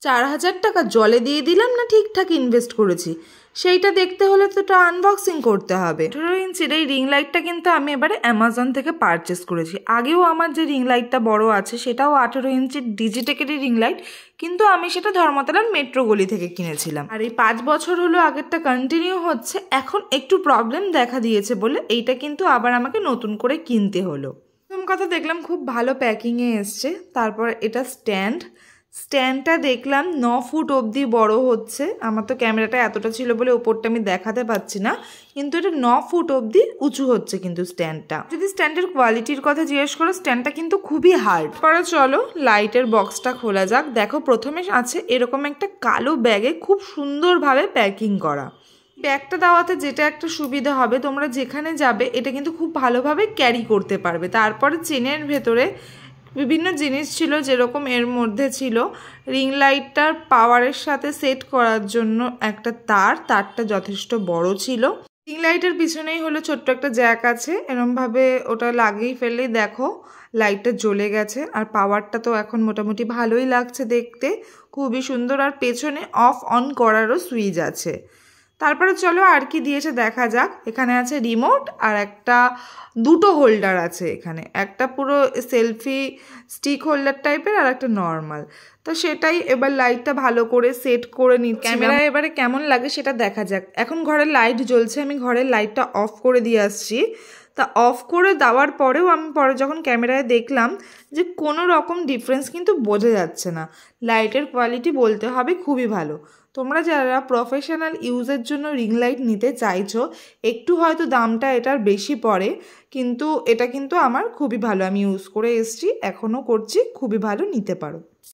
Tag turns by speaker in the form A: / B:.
A: 4,000 টাকা জলে দিয়ে দিলাম না ঠিকঠাক ইনভেস্ট করেছি সেইটা দেখতে হলে তো এটা আনবক্সিং করতে হবে। 18 ইঞ্চির এই রিং লাইটটা কিন্তু আমি এবারে অ্যামাজন থেকে পারচেস করেছি। আগেও আমার যে রিং লাইটটা বড় আছে সেটাও 18 ইঞ্চির ডিজিটেকেরই রিং লাইট, কিন্তু আমি সেটা ধর্মতলার মেট্রো গলি থেকে কিনেছিলাম। আর এই 5 বছর হলো আগেরটা কন্টিনিউ হচ্ছে, এখন একটু প্রবলেম দেখা দিয়েছে বলে এইটা কিন্তু আবার আমাকে নতুন করে কিনতে হলো। প্রথম কথা দেখলাম খুব ভালো প্যাকিংয়ে এসছে। তারপর এটা স্ট্যান্ডটা দেখলাম 9 ফুট অবধি বড় হচ্ছে। আমার তো ক্যামেরাটা এতটা ছিল বলে ওপরটা আমি দেখাতে পাচ্ছি না, কিন্তু এটা 9 ফুট অবধি উঁচু হচ্ছে কিন্তু স্ট্যান্ডটা। যদি স্ট্যান্ডের কোয়ালিটির কথা জিজ্ঞেস করো, স্ট্যান্ডটা কিন্তু খুবই হার্ড। পরে চলো লাইটের বক্সটা খোলা যাক। দেখো প্রথমে আছে এরকম একটা কালো ব্যাগে খুব সুন্দরভাবে প্যাকিং করা। ব্যাগটা দেওয়াতে যেটা একটা সুবিধা হবে, তোমরা যেখানে যাবে এটা কিন্তু খুব ভালোভাবে ক্যারি করতে পারবে। তারপরে চেনের ভেতরে বিভিন্ন জিনিস ছিল, যেরকম এর মধ্যে ছিল রিং লাইটটার পাওয়ারের সাথে সেট করার জন্য একটা তারটা যথেষ্ট বড় ছিল। রিং লাইটের পিছনেই হলো ছোট্ট একটা জ্যাক আছে, এরমভাবে ওটা লাগিয়ে ফেললেই দেখো লাইটটা জ্বলে গেছে। আর পাওয়ারটা তো এখন মোটামুটি ভালোই লাগছে দেখতে, খুবই সুন্দর। আর পেছনে অফ অন করারও সুইচ আছে। তারপরে চলো আর কি দিয়েছে দেখা যাক। এখানে আছে রিমোট আর একটা দুটো হোল্ডার আছে এখানে, একটা পুরো সেলফি স্টিক হোল্ডার টাইপের আর একটা নর্মাল। তো সেটাই এবার লাইটটা ভালো করে সেট করে নিচ্ছি। ক্যামেরা এবারে কেমন লাগে সেটা দেখা যাক। এখন ঘরের লাইট জ্বলছে, আমি ঘরের লাইটটা অফ করে দিয়ে আসছি। তা অফ করে দেওয়ার পরেও আমি পরে যখন ক্যামেরায় দেখলাম যে কোনো রকম ডিফারেন্স কিন্তু বোঝা যাচ্ছে না। লাইটের কোয়ালিটি বলতে হবে খুবই ভালো। তোমরা যারা প্রফেশনাল ইউজের জন্য রিং লাইট নিতে চাইছো, একটু হয়তো দামটা এটার বেশি পড়ে, কিন্তু এটা কিন্তু আমার খুবই ভালো। আমি ইউজ করে এসেছি, এখনও করছি, খুবই ভালো, নিতে পারো।